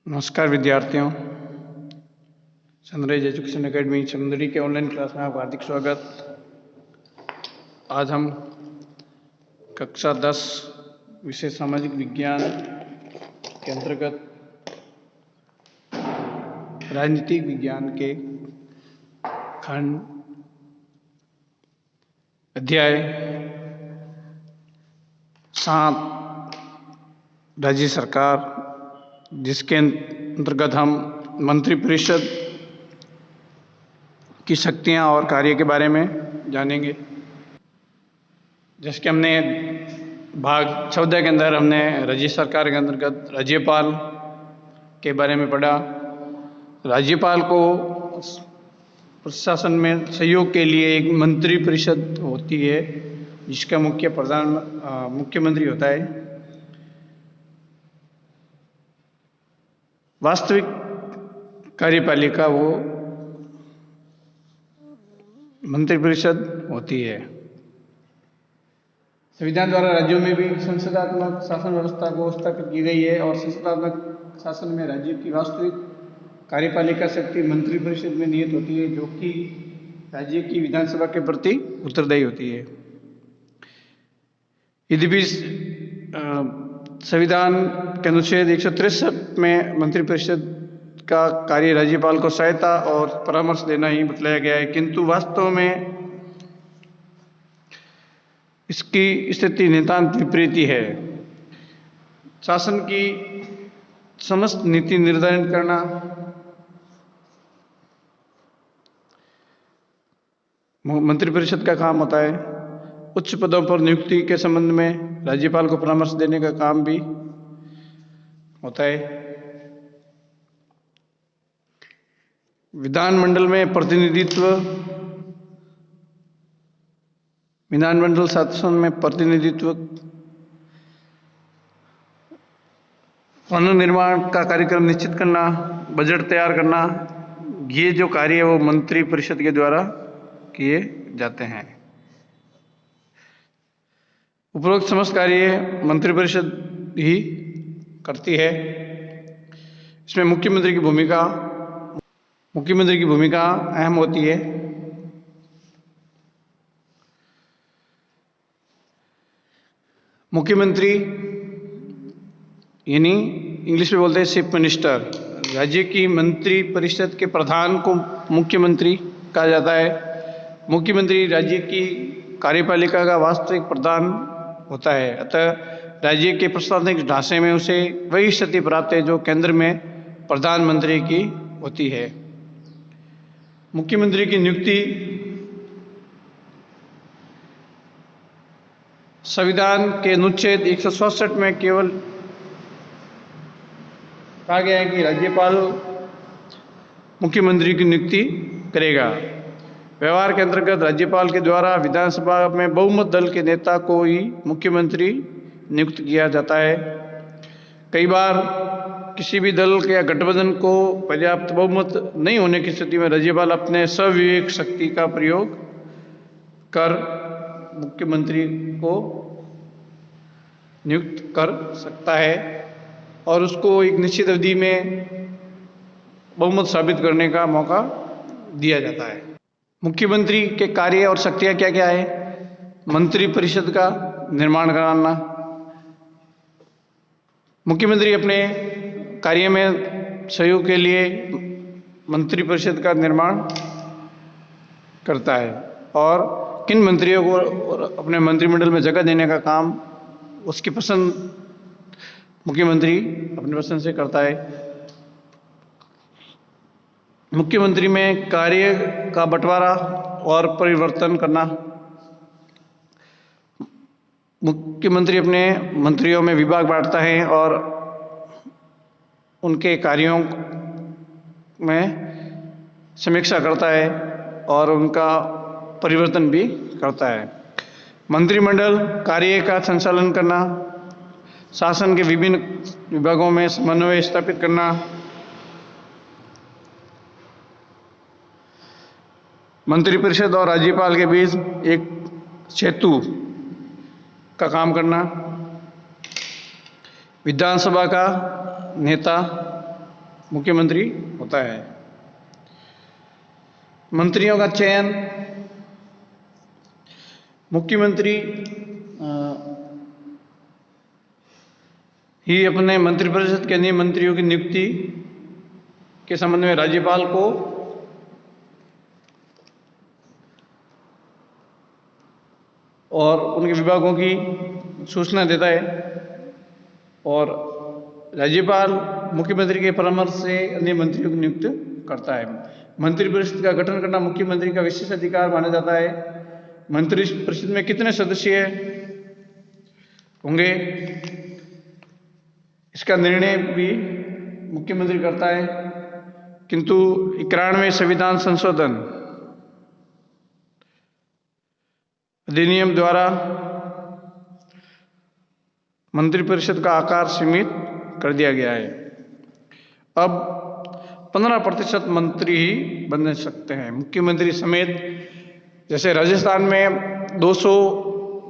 नमस्कार विद्यार्थियों। Sunrise education academy चंदड़ी के ऑनलाइन क्लास में आपका हार्दिक स्वागत। आज हम कक्षा 10 विषय सामाजिक विज्ञान के अंतर्गत राजनीतिक विज्ञान के खंड अध्याय 7 राज्य सरकार, जिसके अंतर्गत हम मंत्रिपरिषद की शक्तियां और कार्य के बारे में जानेंगे। जैसे कि हमने भाग 14 के अंदर हमने राज्य सरकार के अंतर्गत राज्यपाल के बारे में पढ़ा। राज्यपाल को प्रशासन में सहयोग के लिए एक मंत्रिपरिषद होती है, जिसका मुख्यमंत्री होता है। वास्तविक कार्यपालिका वो मंत्रिपरिषद होती है। संविधान द्वारा राज्यों में भी संसदात्मक शासन व्यवस्था को स्थापित की गई है और संसदात्मक शासन में राज्य की वास्तविक कार्यपालिका शक्ति मंत्रिपरिषद में निहित होती है, जो कि राज्य की विधानसभा के प्रति उत्तरदायी होती है। यद्यपि संविधान के अनुच्छेद 163 में मंत्रिपरिषद का कार्य राज्यपाल को सहायता और परामर्श देना ही बतलाया गया है, किंतु वास्तव में इसकी स्थिति नितांत विपरीत है। शासन की समस्त नीति निर्धारित करना, मंत्रिपरिषद का काम होता है। उच्च पदों पर नियुक्ति के संबंध में राज्यपाल को परामर्श देने का काम भी होता है। विधानमंडल शासन में प्रतिनिधित्व, कानून निर्माण का कार्यक्रम निश्चित करना, बजट तैयार करना, ये जो कार्य है वो मंत्रिपरिषद के द्वारा किए जाते हैं। उपरोक्त समस्त कार्य मंत्रिपरिषद ही करती है। इसमें मुख्यमंत्री की भूमिका अहम होती है। मुख्यमंत्री यानी इंग्लिश में बोलते हैं चीफ मिनिस्टर, राज्य की मंत्रिपरिषद के प्रधान को मुख्यमंत्री कहा जाता है। मुख्यमंत्री राज्य की कार्यपालिका का वास्तविक प्रधान होता है, अतः राज्य के प्रशासनिक ढांचे में उसे वही स्थिति प्राप्त है जो केंद्र में प्रधानमंत्री की होती है। मुख्यमंत्री की नियुक्ति संविधान के अनुच्छेद 167 में केवल कहा गया है कि राज्यपाल मुख्यमंत्री की नियुक्ति करेगा। व्यवहार के अंतर्गत राज्यपाल के द्वारा विधानसभा में बहुमत दल के नेता को ही मुख्यमंत्री नियुक्त किया जाता है। कई बार किसी भी दल या गठबंधन को पर्याप्त बहुमत नहीं होने की स्थिति में राज्यपाल अपने स्वविवेक शक्ति का प्रयोग कर मुख्यमंत्री को नियुक्त कर सकता है और उसको एक निश्चित अवधि में बहुमत साबित करने का मौका दिया जाता है। मुख्यमंत्री के कार्य और शक्तियां क्या क्या है? मंत्रिपरिषद का निर्माण कराना। मुख्यमंत्री अपने कार्य में सहयोग के लिए मंत्रिपरिषद का निर्माण करता है और किन मंत्रियों को अपने मंत्रिमंडल में जगह देने का काम उसकी पसंद मुख्यमंत्री अपनी पसंद से करता है। मुख्यमंत्री में कार्य का बंटवारा और परिवर्तन करना। मुख्यमंत्री अपने मंत्रियों में विभाग बांटता है और उनके कार्यों में समीक्षा करता है और उनका परिवर्तन भी करता है। मंत्रिमंडल कार्य का संचालन करना, शासन के विभिन्न विभागों में समन्वय स्थापित करना, मंत्रिपरिषद और राज्यपाल के बीच एक सेतु का काम करना, विधानसभा का नेता मुख्यमंत्री होता है। मंत्रियों का चयन मुख्यमंत्री ही अपने मंत्रिपरिषद के अन्य मंत्रियों की नियुक्ति के संबंध में राज्यपाल को और उनके विभागों की सूचना देता है और राज्यपाल मुख्यमंत्री के परामर्श से अन्य मंत्रियों को नियुक्त करता है। मंत्रिपरिषद का गठन करना मुख्यमंत्री का विशेष अधिकार माना जाता है। मंत्रिपरिषद में कितने सदस्य होंगे, इसका निर्णय भी मुख्यमंत्री करता है, किंतु 91वें संविधान संशोधन अधिनियम द्वारा मंत्रिपरिषद का आकार सीमित कर दिया गया है। अब 15% मंत्री ही बन सकते हैं, मुख्यमंत्री समेत। जैसे राजस्थान में 200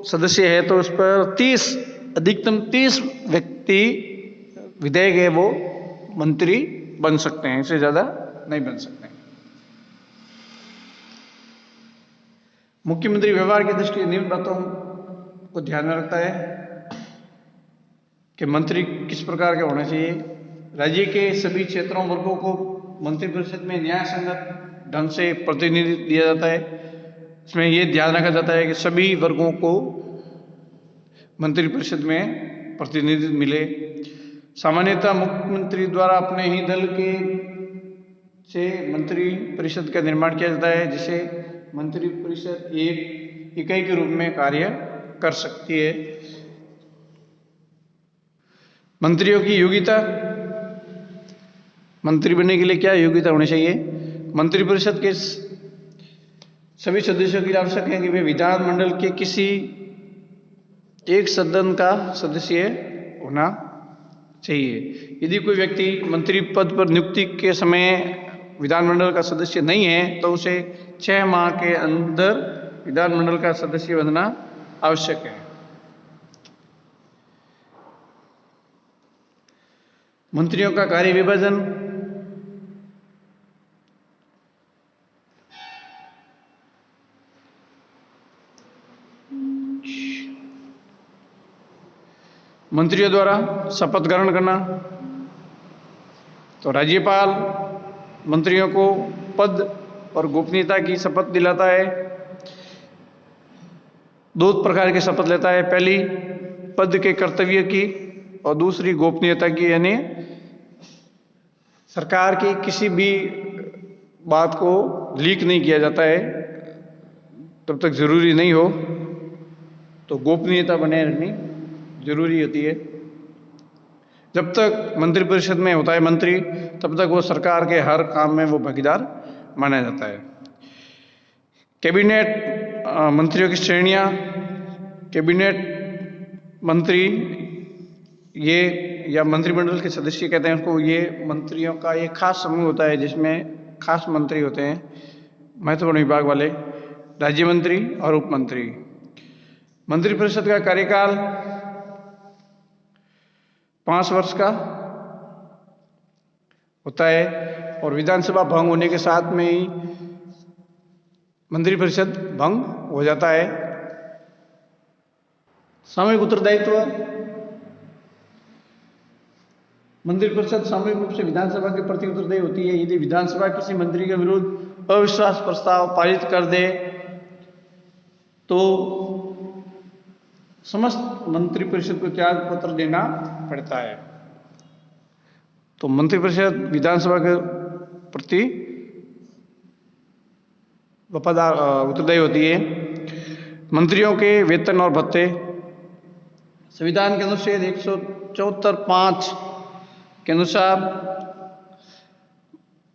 सदस्य है तो उस पर 30 अधिकतम 30 व्यक्ति विधेयक है वो मंत्री बन सकते हैं, इससे ज्यादा नहीं बन सकते। मुख्यमंत्री व्यवहार की दृष्टि से निम्न बातों को ध्यान में रखता है कि मंत्री किस प्रकार के होने चाहिए। राज्य के सभी क्षेत्रों वर्गों को मंत्रिपरिषद में न्याय संगत ढंग से प्रतिनिधित्व दिया जाता है। इसमें यह ध्यान रखा जाता है कि सभी वर्गों को मंत्रिपरिषद में प्रतिनिधित्व मिले। सामान्यतः मुख्यमंत्री द्वारा अपने ही दल के से मंत्रिपरिषद का निर्माण किया जाता है, जिसे मंत्रिपरिषद एक इकाई के रूप में कार्य कर सकती है। मंत्रियों की योग्यता, मंत्री बनने के लिए क्या योग्यता होनी चाहिए। मंत्रिपरिषद के सभी सदस्यों के लिए आवश्यक है कि वे विधानमंडल के किसी एक सदन का सदस्य होना चाहिए। यदि कोई व्यक्ति मंत्री पद पर नियुक्ति के समय विधानमंडल का सदस्य नहीं है तो उसे 6 माह के अंदर विधानमंडल का सदस्य बनना आवश्यक है। मंत्रियों का कार्य विभाजन मंत्रियों द्वारा शपथ ग्रहण करना, तो राज्यपाल मंत्रियों को पद और गोपनीयता की शपथ दिलाता है। 2 प्रकार की शपथ लेता है, पहली पद के कर्तव्य की और दूसरी गोपनीयता की, यानी सरकार की किसी भी बात को लीक नहीं किया जाता है तब तक जरूरी नहीं हो, तो गोपनीयता बनाए रखनी जरूरी होती है। जब तक मंत्रिपरिषद में होता है मंत्री, तब तक वो सरकार के हर काम में वो भागीदार माना जाता है। कैबिनेट मंत्रियों की श्रेणियां, कैबिनेट मंत्री ये या मंत्रिमंडल के सदस्य कहते हैं उनको, ये मंत्रियों का एक खास समूह होता है जिसमें खास मंत्री होते हैं, महत्वपूर्ण विभाग वाले, राज्य मंत्री और उप मंत्री। मंत्रिपरिषद का कार्यकाल 5 वर्ष का होता है और विधानसभा भंग होने के साथ में ही मंत्रिपरिषद भंग हो जाता है। सामूहिक उत्तरदायित्व, मंत्रिपरिषद सामूहिक रूप से विधानसभा के प्रति उत्तरदायी होती है। यदि विधानसभा किसी मंत्री के विरुद्ध अविश्वास प्रस्ताव पारित कर दे तो समस्त मंत्रिपरिषद को त्याग पत्र देना पड़ता है। तो मंत्रिपरिषद विधानसभा के प्रति वफादार उत्तरदायी होती है। मंत्रियों के वेतन और भत्ते, संविधान के अनुच्छेद 174(5) के अनुसार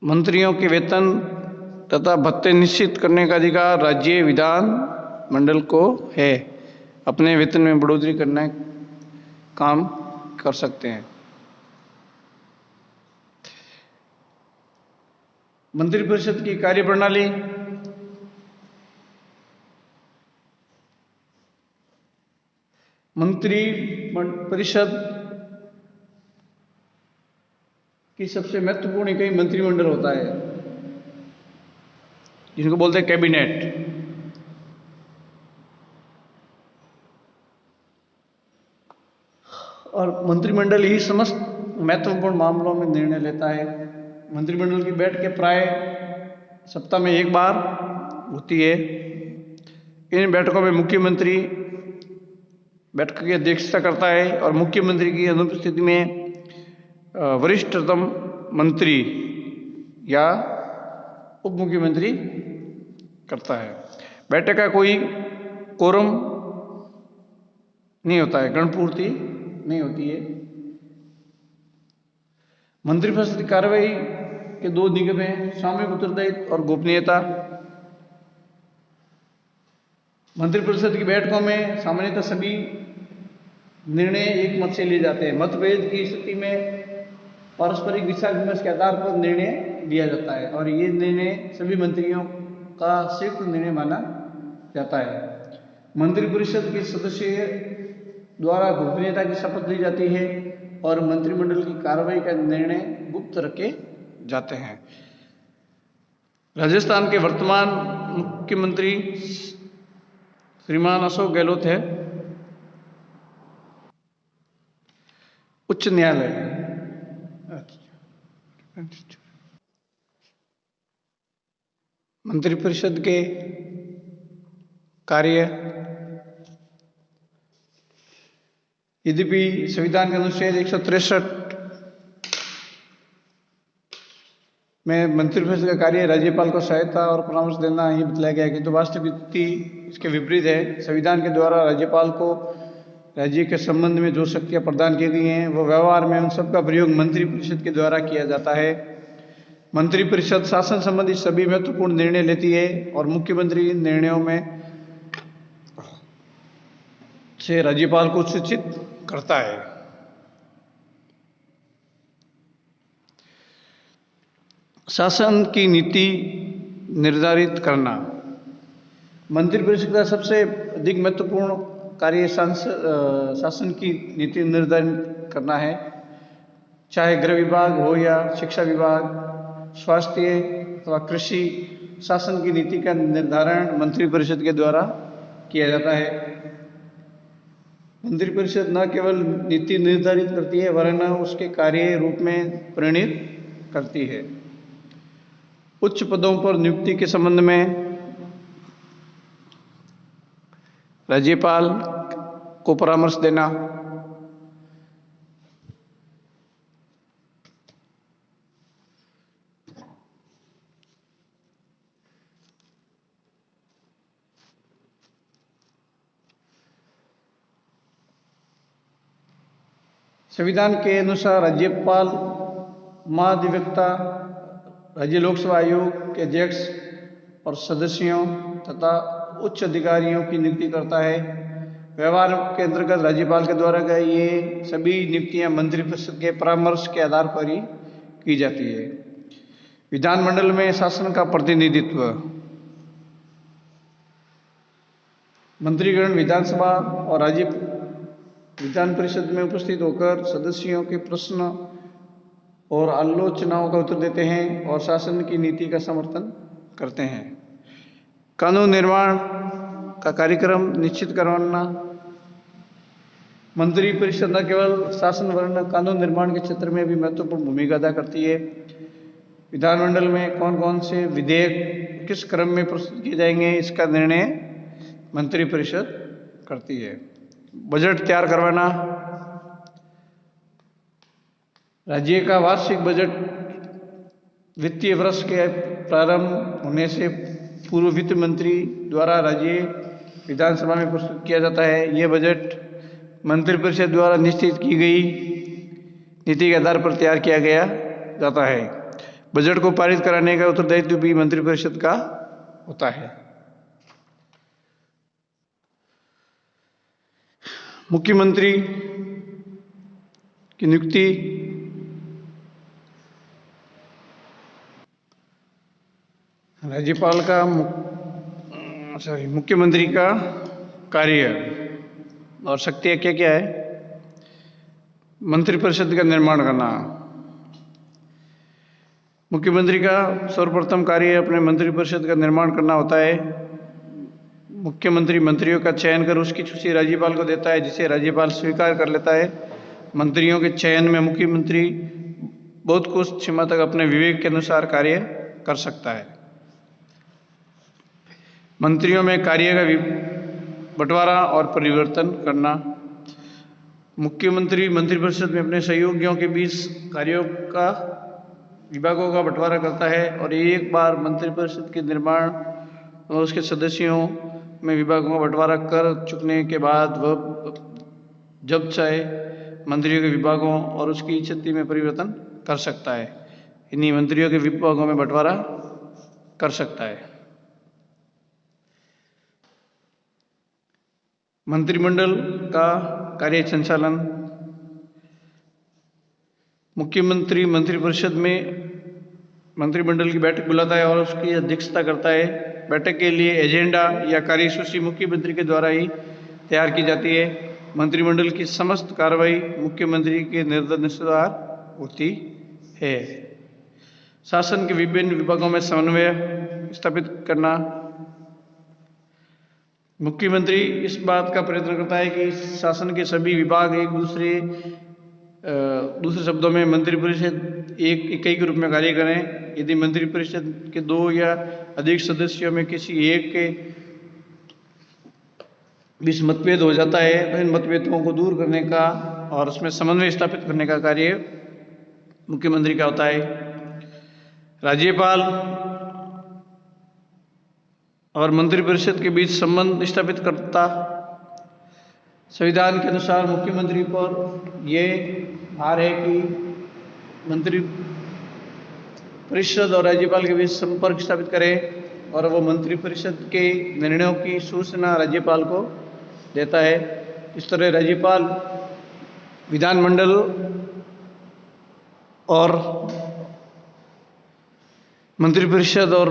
मंत्रियों के वेतन तथा भत्ते निश्चित करने का अधिकार राज्य विधान मंडल को है। अपने वेतन में बढ़ोतरी करना काम कर सकते हैं। मंत्रिपरिषद की कार्यप्रणाली, मंत्रिपरिषद की सबसे महत्वपूर्ण इकाई मंत्रिमंडल होता है, जिनको बोलते हैं कैबिनेट। और मंत्रिमंडल ही समस्त महत्वपूर्ण मामलों में निर्णय लेता है। मंत्रिमंडल की बैठकें प्राय सप्ताह में एक बार होती है। इन बैठकों में मुख्यमंत्री बैठक की अध्यक्षता करता है और मुख्यमंत्री की अनुपस्थिति में वरिष्ठतम मंत्री या उप मुख्यमंत्री करता है। बैठक का कोई कोरम नहीं होता है, गणपूर्ति नहीं होती है। मंत्रिपरिषद की कार्रवाई के दो निगम हैं, सामूहिक उत्तरदायित्व और गोपनीयता। मंत्रिपरिषद की बैठकों में सामान्यतः सभी निर्णय एक मत से लिए जाते हैं। मतभेद की स्थिति में पारस्परिक विचार विमर्श के आधार पर निर्णय लिया जाता है और ये निर्णय सभी मंत्रियों का संयुक्त निर्णय माना जाता है। मंत्रिपरिषद के सदस्य द्वारा गोपनीयता की शपथ ली जाती है और मंत्रिमंडल की कार्रवाई का निर्णय गुप्त रखे जाते हैं। राजस्थान के वर्तमान मुख्यमंत्री श्रीमान अशोक गहलोत है। उच्च न्यायालय मंत्रिपरिषद के कार्य, यद्यपि संविधान के अनुच्छेद 163 में मंत्रिपरिषद का कार्य राज्यपाल को सहायता और परामर्श देना ही बतलाया गया है, किंतु वास्तविक स्थिति इसके विपरीत है। संविधान के द्वारा राज्यपाल को राज्य के संबंध में जो शक्तियां प्रदान की गई हैं वो व्यवहार में उन सबका प्रयोग मंत्रिपरिषद के द्वारा किया जाता है। मंत्रिपरिषद शासन संबंधी सभी महत्वपूर्ण निर्णय लेती है और मुख्यमंत्री इन निर्णयों में से राज्यपाल को सूचित करता है। शासन की नीति निर्धारित करना, मंत्रिपरिषद का सबसे अधिक महत्वपूर्ण कार्य शासन की नीति निर्धारित करना है। चाहे गृह विभाग हो या शिक्षा विभाग, स्वास्थ्य अथवा कृषि, शासन की नीति का निर्धारण मंत्रिपरिषद के द्वारा किया जाता है। मंत्रिपरिषद न केवल नीति निर्धारित करती है वरन उसके कार्य रूप में परिणित करती है। उच्च पदों पर नियुक्ति के संबंध में राज्यपाल को परामर्श देना, संविधान के अनुसार राज्यपाल महाधिवक्ता, राज्य लोकसेवा आयोग के अध्यक्ष और सदस्यों तथा उच्च अधिकारियों की नियुक्ति करता है। व्यवहार के अंतर्गत राज्यपाल के द्वारा गए ये सभी नियुक्तियां मंत्रिपरिषद के परामर्श के आधार पर ही की जाती है। विधानमंडल में शासन का प्रतिनिधित्व, मंत्रीगण विधानसभा और राज्य विधान परिषद में उपस्थित होकर सदस्यों के प्रश्न और आलोचनाओं का उत्तर देते हैं और शासन की नीति का समर्थन करते हैं। कानून निर्माण का कार्यक्रम निश्चित करवाना, मंत्रिपरिषद न केवल शासन वरन कानून निर्माण के क्षेत्र में भी महत्वपूर्ण भूमिका अदा करती है। विधानमंडल में कौन कौन से विधेयक किस क्रम में प्रस्तुत किए जाएंगे इसका निर्णय मंत्रिपरिषद करती है। बजट तैयार करवाना, राज्य का वार्षिक बजट वित्तीय वर्ष के प्रारंभ होने से पूर्व वित्त मंत्री द्वारा राज्य विधानसभा में प्रस्तुत किया जाता है। यह बजट मंत्रिपरिषद द्वारा निश्चित की गई नीति के आधार पर तैयार किया गया जाता है। बजट को पारित कराने का उत्तरदायित्व भी मंत्रिपरिषद का होता है। मुख्यमंत्री की नियुक्ति, राज्यपाल का मुख्यमंत्री का कार्य और शक्तियाँ क्या क्या है। मंत्रिपरिषद का निर्माण करना, मुख्यमंत्री का सर्वप्रथम कार्य अपने मंत्रिपरिषद का निर्माण करना होता है। मुख्यमंत्री मंत्रियों का चयन कर उसकी सूची राज्यपाल को देता है, जिसे राज्यपाल स्वीकार कर लेता है। मंत्रियों के चयन में मुख्यमंत्री बहुत कुछ सीमा तक अपने विवेक के अनुसार कार्य कर सकता है। मंत्रियों में कार्य का बंटवारा और परिवर्तन करना। मुख्यमंत्री मंत्रिपरिषद में अपने सहयोगियों के बीच कार्यों का विभागों का बंटवारा करता है और एक बार मंत्रिपरिषद के निर्माण और उसके सदस्यों में विभागों का बंटवारा कर चुकने के बाद वह जब चाहे मंत्रियों के विभागों और उसकी स्थिति में परिवर्तन कर सकता है। इन्हीं मंत्रियों के विभागों में बंटवारा कर सकता है। मंत्रिमंडल का कार्य संचालन। मुख्यमंत्री मंत्रिपरिषद में मंत्रिमंडल की बैठक बुलाता है और उसकी अध्यक्षता करता है। बैठक के लिए एजेंडा या कार्यसूची मुख्यमंत्री के द्वारा ही तैयार की जाती है। मंत्रिमंडल की समस्त कार्रवाई मुख्यमंत्री के निर्देशानुसार होती है। शासन के विभिन्न विभागों में समन्वय स्थापित करना। मुख्यमंत्री इस बात का प्रयत्न करता है कि शासन के सभी विभाग एक दूसरे शब्दों में मंत्रिपरिषद एक के रूप में कार्य करें। यदि मंत्रिपरिषद के 2 या अधिक सदस्यों में किसी एक के बीच मतभेद हो जाता है तो इन मतभेदों को दूर करने का और उसमें समन्वय स्थापित करने का कार्य मुख्यमंत्री का होता है। राज्यपाल और मंत्रिपरिषद के बीच संबंध स्थापित करता। संविधान के अनुसार मुख्यमंत्री पर यह भार है कि मंत्री परिषद और राज्यपाल के बीच संपर्क स्थापित करे और वह मंत्रिपरिषद के निर्णयों की सूचना राज्यपाल को देता है। इस तरह राज्यपाल विधानमंडल और मंत्रिपरिषद और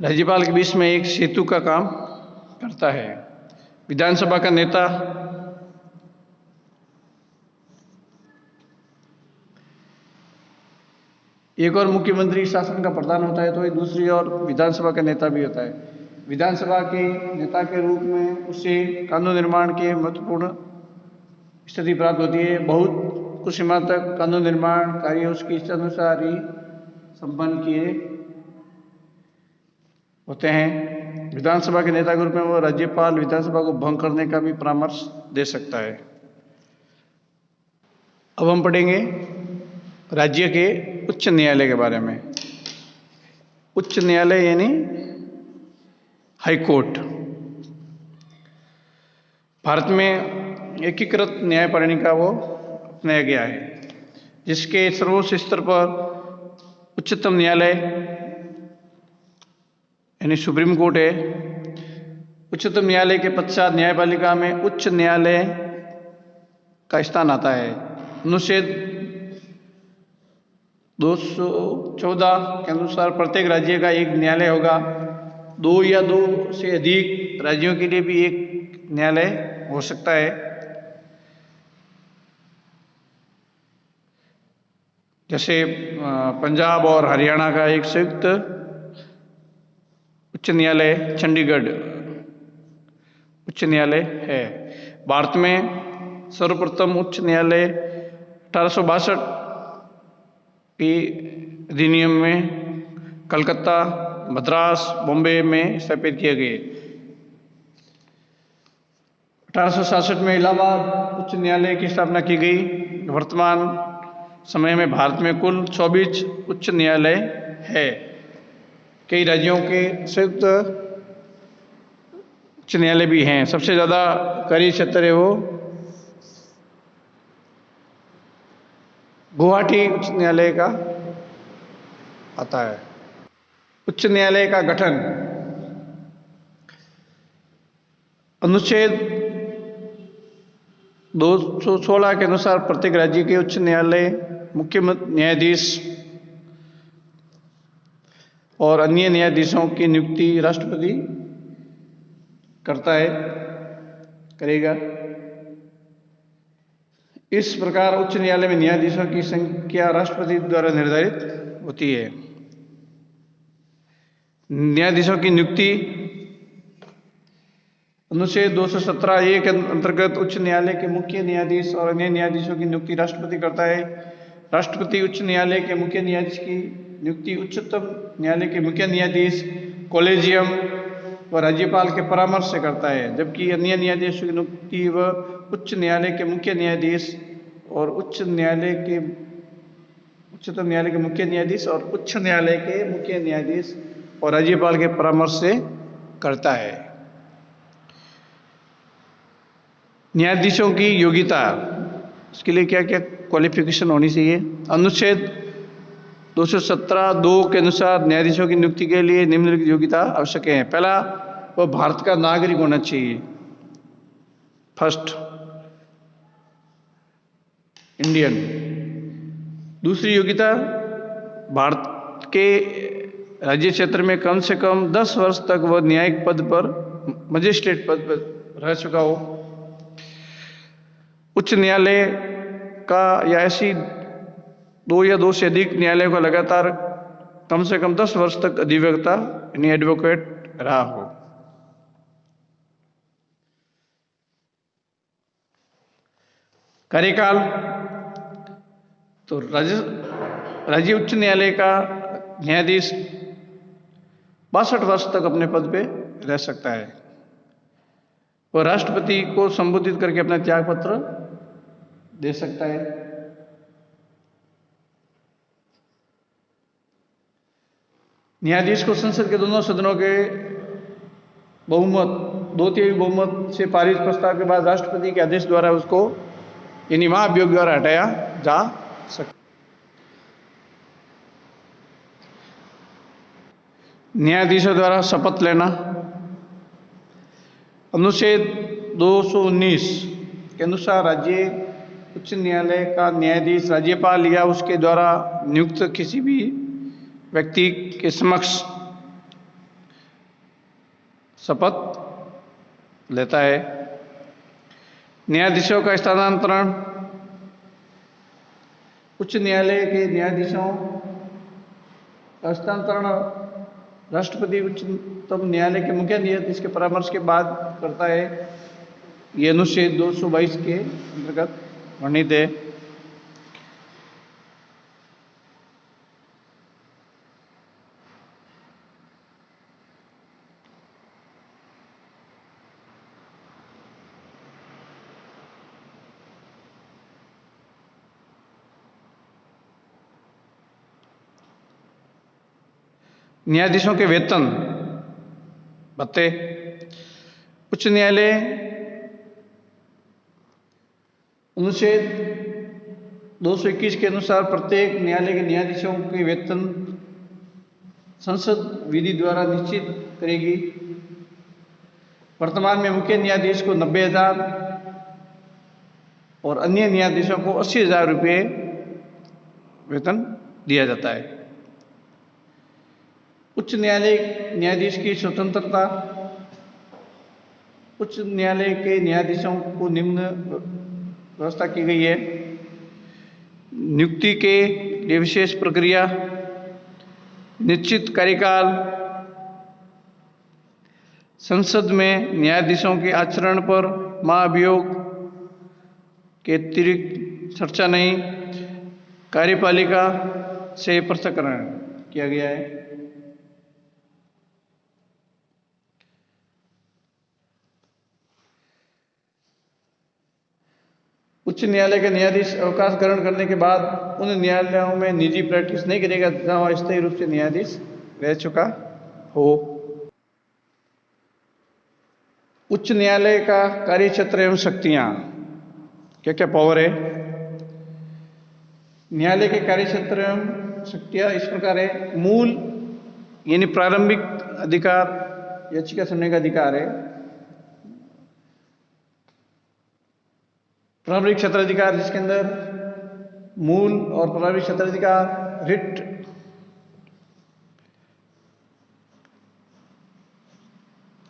राज्यपाल के बीच में एक सेतु का काम करता है। विधानसभा का नेता। एक और मुख्यमंत्री शासन का प्रधान होता है तो एक दूसरी और विधानसभा का नेता भी होता है। विधानसभा के नेता के रूप में उससे कानून निर्माण के महत्वपूर्ण स्थिति प्राप्त होती है। बहुत कुछ सीमा तक कानून निर्माण कार्य उसकी इच्छानुसार ही संपन्न किए होते हैं। विधानसभा के नेता के रूप में वो राज्यपाल विधानसभा को भंग करने का भी परामर्श दे सकता है। अब हम पढ़ेंगे राज्य के उच्च न्यायालय के बारे में। उच्च न्यायालय यानी हाई कोर्ट। भारत में एकीकृत न्यायपालिका वो अपनाया गया है, जिसके सर्वोच्च स्तर पर उच्चतम न्यायालय यानी सुप्रीम कोर्ट है। उच्चतम न्यायालय के पश्चात न्यायपालिका में उच्च न्यायालय का स्थान आता है। अनुच्छेद 214 के अनुसार प्रत्येक राज्य का एक न्यायालय होगा। 2 या 2 से अधिक राज्यों के लिए भी एक न्यायालय हो सकता है। जैसे पंजाब और हरियाणा का एक संयुक्त उच्च न्यायालय चंडीगढ़ उच्च न्यायालय है। भारत में सर्वप्रथम उच्च न्यायालय 1862 के अधिनियम में कलकत्ता, मद्रास, बॉम्बे में स्थापित किए गए। 1866 में इलाहाबाद उच्च न्यायालय की स्थापना की गई। वर्तमान समय में भारत में कुल 24 उच्च न्यायालय है। कई राज्यों के संयुक्त उच्च न्यायालय भी हैं। सबसे ज़्यादा कार्य क्षेत्र है वो गुवाहाटी उच्च न्यायालय का आता है। उच्च न्यायालय का गठन। अनुच्छेद 216 के अनुसार प्रत्येक राज्य के उच्च न्यायालय मुख्य न्यायाधीश और अन्य न्यायाधीशों की नियुक्ति राष्ट्रपति करेगा। इस प्रकार उच्च न्यायालय में न्यायाधीशों की संख्या राष्ट्रपति द्वारा निर्धारित होती है। न्यायाधीशों की नियुक्ति अनुच्छेद 217(a) के अंतर्गत उच्च न्यायालय के मुख्य न्यायाधीश और अन्य न्यायाधीशों की नियुक्ति राष्ट्रपति करता है। राष्ट्रपति उच्च न्यायालय के मुख्य न्यायाधीश की नियुक्ति उच्चतम न्यायालय के मुख्य न्यायाधीश, कॉलेजियम व राज्यपाल के परामर्श से करता है, जबकि अन्य न्यायाधीशों की नियुक्ति व उच्च न्यायालय के मुख्य न्यायाधीश और उच्चतम न्यायालय के मुख्य न्यायाधीश और उच्च न्यायालय के मुख्य न्यायाधीश और राज्यपाल के परामर्श से करता है। न्यायाधीशों की योग्यता, इसके लिए क्या क्या क्वालिफिकेशन होनी चाहिए? अनुच्छेद 217(2) के अनुसार न्यायाधीशों की नियुक्ति के लिए निम्नलिखित योग्यता आवश्यक है। पहला, वह भारत का नागरिक होना चाहिए, फर्स्ट इंडियन। दूसरी योग्यता, भारत के राज्य क्षेत्र में कम से कम 10 वर्ष तक वह न्यायिक पद पर, मजिस्ट्रेट पद पर रह चुका हो। उच्च न्यायालय का या ऐसी 2 या 2 से अधिक न्यायालयों का लगातार कम से कम 10 वर्ष तक अधिवक्ता यानी एडवोकेट रहा हो। कार्यकाल, तो राज्य उच्च न्यायालय का न्यायाधीश 62 वर्ष तक अपने पद पे रह सकता है। वह राष्ट्रपति को संबोधित करके अपना त्याग पत्र दे सकता है। न्यायाधीश को संसद के दोनों सदनों के बहुमत, 2/3 बहुमत से पारित प्रस्ताव के बाद राष्ट्रपति के आदेश द्वारा उसको यानी महाभियोग द्वारा हटाया जा सकता। न्यायाधीशों द्वारा शपथ लेना, अनुच्छेद 219 के अनुसार राज्य उच्च न्यायालय का न्यायाधीश राज्यपाल या उसके द्वारा नियुक्त किसी भी व्यक्ति के समक्ष शपथ लेता है। न्यायाधीशों का स्थानांतरण, उच्च न्यायालय के न्यायाधीशों का स्थानांतरण राष्ट्रपति उच्चतम न्यायालय के मुख्य न्यायाधीश के परामर्श के बाद करता है। ये अनुच्छेद 222 के अंतर्गत वर्णित है। न्यायाधीशों के वेतन भत्ते, उच्च न्यायालय अनुच्छेद 221 के अनुसार प्रत्येक न्यायालय के न्यायाधीशों के वेतन संसद विधि द्वारा निश्चित करेगी। वर्तमान में मुख्य न्यायाधीश को 90,000 और अन्य न्यायाधीशों को 80,000 रुपये वेतन दिया जाता है। उच्च न्यायालय न्यायाधीश की स्वतंत्रता, उच्च न्यायालय के न्यायाधीशों को निम्न व्यवस्था की गई है। नियुक्ति के लिए विशेष प्रक्रिया, निश्चित कार्यकाल, संसद में न्यायाधीशों के आचरण पर महाभियोग के अतिरिक्त चर्चा नहीं, कार्यपालिका से पृथक्करण किया गया है। उच्च न्यायालय के न्यायाधीश अवकाश ग्रहण करने के बाद उन न्यायालयों में निजी प्रैक्टिस नहीं करेगा जहां अस्थायी रूप से न्यायाधीश रह चुका हो। उच्च न्यायालय का कार्य क्षेत्र एवं शक्तियां, क्या क्या पावर है? न्यायालय के कार्य क्षेत्र एवं शक्तियां इस प्रकार है। मूल यानी प्रारंभिक अधिकार, याचिका सुनने का अधिकार है। प्रारंभिक क्षेत्राधिकार, जिसके अंदर मूल और प्रारंभिक क्षेत्राधिकार,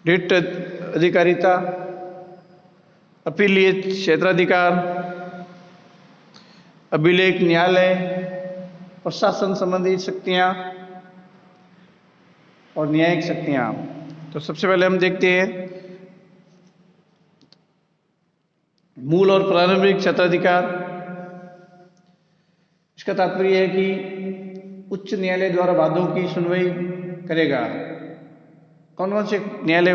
रिट अधिकारिता, अपीलीय क्षेत्राधिकार, अभिलेख न्यायालय, प्रशासन संबंधी शक्तियां और न्यायिक शक्तियां। तो सबसे पहले हम देखते हैं मूल और प्रारंभिक क्षेत्राधिकार। इसका तात्पर्य है कि उच्च न्यायालय द्वारा वादों की सुनवाई करेगा। कौन कौन से न्यायालय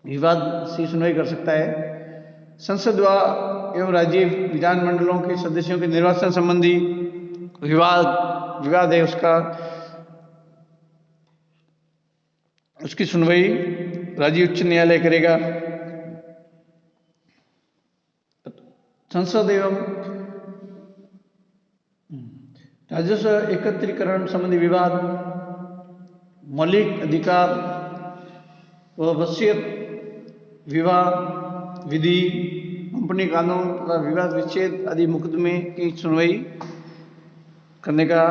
विवाद की सुनवाई कर सकता है? संसद एवं राज्य विधानमंडलों के सदस्यों के निर्वाचन संबंधी विवाद है, उसकी सुनवाई राज्य उच्च न्यायालय करेगा। संसद एवं राजस्व एकत्रीकरण संबंधी विवाद, मौलिक अधिकार व वसीयत विवाह विधि, कंपनी कानून तथा विवाद विच्छेद आदि मुकदमे की सुनवाई करने का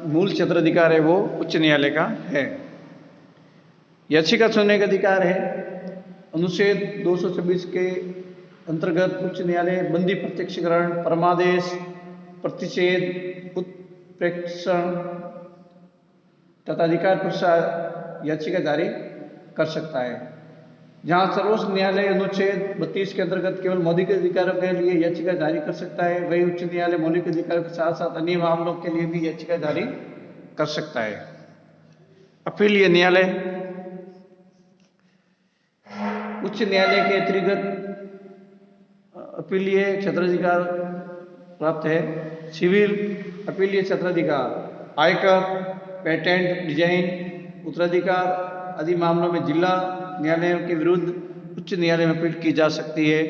मूल क्षेत्राधिकार है वो उच्च न्यायालय का है। याचिका सुनने का अधिकार है। अनुच्छेद 226 के अंतर्गत उच्च न्यायालय बंदी प्रत्यक्षीकरण, परमादेश, प्रतिषेध, उत्प्रेक्षण तथा अधिकार पर याचिका जारी कर सकता है। जहां सर्वोच्च न्यायालय अनुच्छेद 32 के अंतर्गत केवल मौलिक अधिकारों के लिए याचिका जारी कर सकता है, वही उच्च न्यायालय मौलिक अधिकारों के साथ साथ अन्य मामलों के लिए भी याचिका जारी कर सकता है। अपीलीय न्यायालय उच्च न्यायालय के अतिरिक्त अपीलीय क्षेत्राधिकार प्राप्त है। सिविल अपीलीय क्षेत्राधिकार, आयकर, पेटेंट, डिजाइन, उत्तराधिकार आदि मामलों में जिला न्यायालयों के विरुद्ध उच्च न्यायालय में अपील की जा सकती है।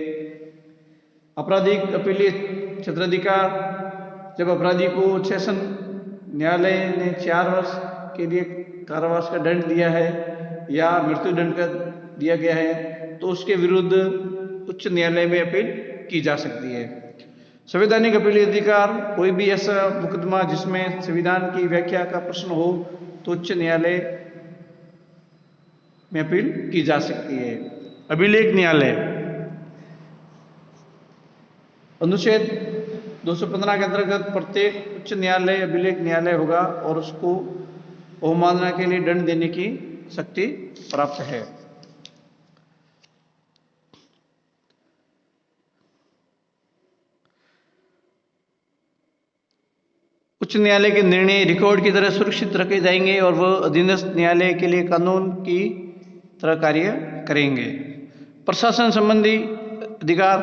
आपराधिक अपीलीय क्षेत्राधिकार, जब अपराधी को सेशन न्यायालय ने 4 वर्ष के लिए कारावास का दंड दिया है या मृत्यु दंड का दिया गया है तो उसके विरुद्ध उच्च न्यायालय में अपील की जा सकती है। संवैधानिक अपीलीय अधिकार, कोई भी ऐसा मुकदमा जिसमें संविधान की व्याख्या का प्रश्न हो तो उच्च न्यायालय में अपील की जा सकती है। अभिलेख न्यायालय अनुच्छेद 215 के अंतर्गत प्रत्येक उच्च न्यायालय अभिलेख न्यायालय होगा और उसको अवमानना के लिए दंड देने की शक्ति प्राप्त है। उच्च न्यायालय के निर्णय रिकॉर्ड की तरह सुरक्षित रखे जाएंगे और वह अधीनस्थ न्यायालय के लिए कानून की तरह कार्य करेंगे। प्रशासन संबंधी अधिकार,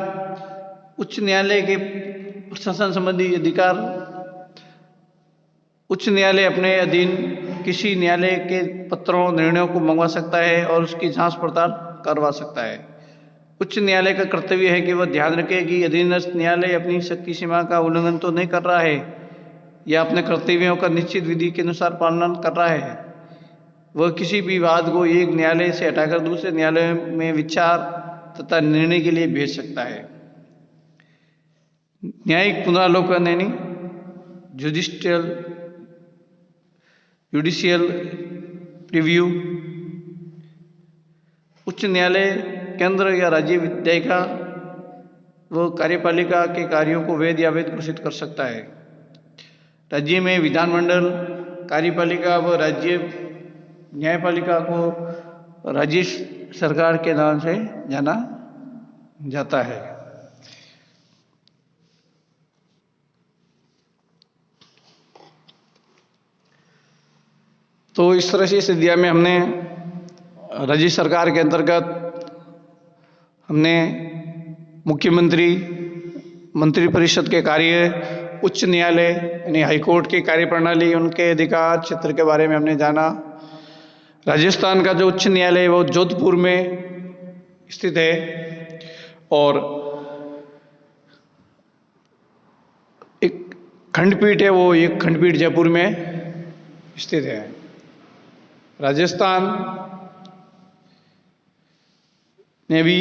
उच्च न्यायालय के प्रशासन संबंधी अधिकार, उच्च न्यायालय अपने अधीन किसी न्यायालय के पत्रों निर्णयों को मंगवा सकता है और उसकी जांच पड़ताल करवा सकता है। उच्च न्यायालय का कर्तव्य है कि वह ध्यान रखे कि अधीनस्थ न्यायालय अपनी शक्ति सीमा का उल्लंघन तो नहीं कर रहा है या अपने कर्तव्यों का निश्चित विधि के अनुसार पालन कर रहा है। वह किसी भी वाद को एक न्यायालय से हटाकर दूसरे न्यायालय में विचार तथा निर्णय के लिए भेज सकता है। न्यायिक पुनरावलोकन यानी जुडिशियल रिव्यू, उच्च न्यायालय केंद्र या राज्य विधायिका व कार्यपालिका के कार्यों को वैध या अवैध घोषित कर सकता है। राज्य में विधानमंडल, कार्यपालिका व राज्य न्यायपालिका को राज्य सरकार के नाम से जाना जाता है। तो इस तरह से इस अध्याय में हमने राज्य सरकार के अंतर्गत हमने मुख्यमंत्री, मंत्रिपरिषद के कार्य, उच्च न्यायालय यानी हाईकोर्ट की कार्यप्रणाली, उनके अधिकार क्षेत्र के बारे में हमने जाना। राजस्थान का जो उच्च न्यायालय है वो जोधपुर में स्थित है और एक खंडपीठ है, वो एक खंडपीठ जयपुर में स्थित है। राजस्थान ने भी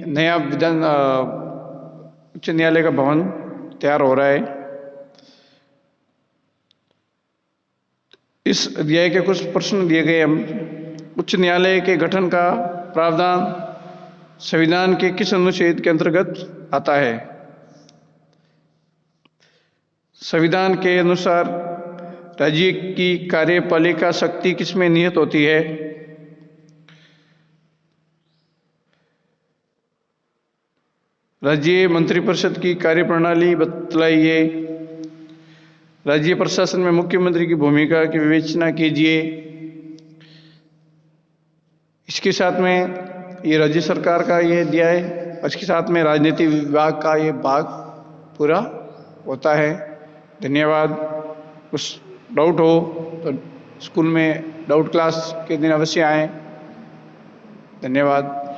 नया उच्च न्यायालय का भवन तैयार हो रहा है। इस अध्याय के कुछ प्रश्न दिए गए हम। उच्च न्यायालय के गठन का प्रावधान संविधान के किस अनुच्छेद के अंतर्गत आता है? संविधान के अनुसार राज्य की कार्यपालिका शक्ति किसमें निहित होती है? राज्य मंत्रिपरिषद की कार्यप्रणाली बतलाइए। राज्य प्रशासन में मुख्यमंत्री की भूमिका की विवेचना कीजिए। इसके साथ में ये राज्य सरकार का ये दिया है, इसके साथ में राजनीति विभाग का ये भाग पूरा होता है। धन्यवाद। कुछ डाउट हो तो स्कूल में डाउट क्लास के दिन अवश्य आएं। धन्यवाद।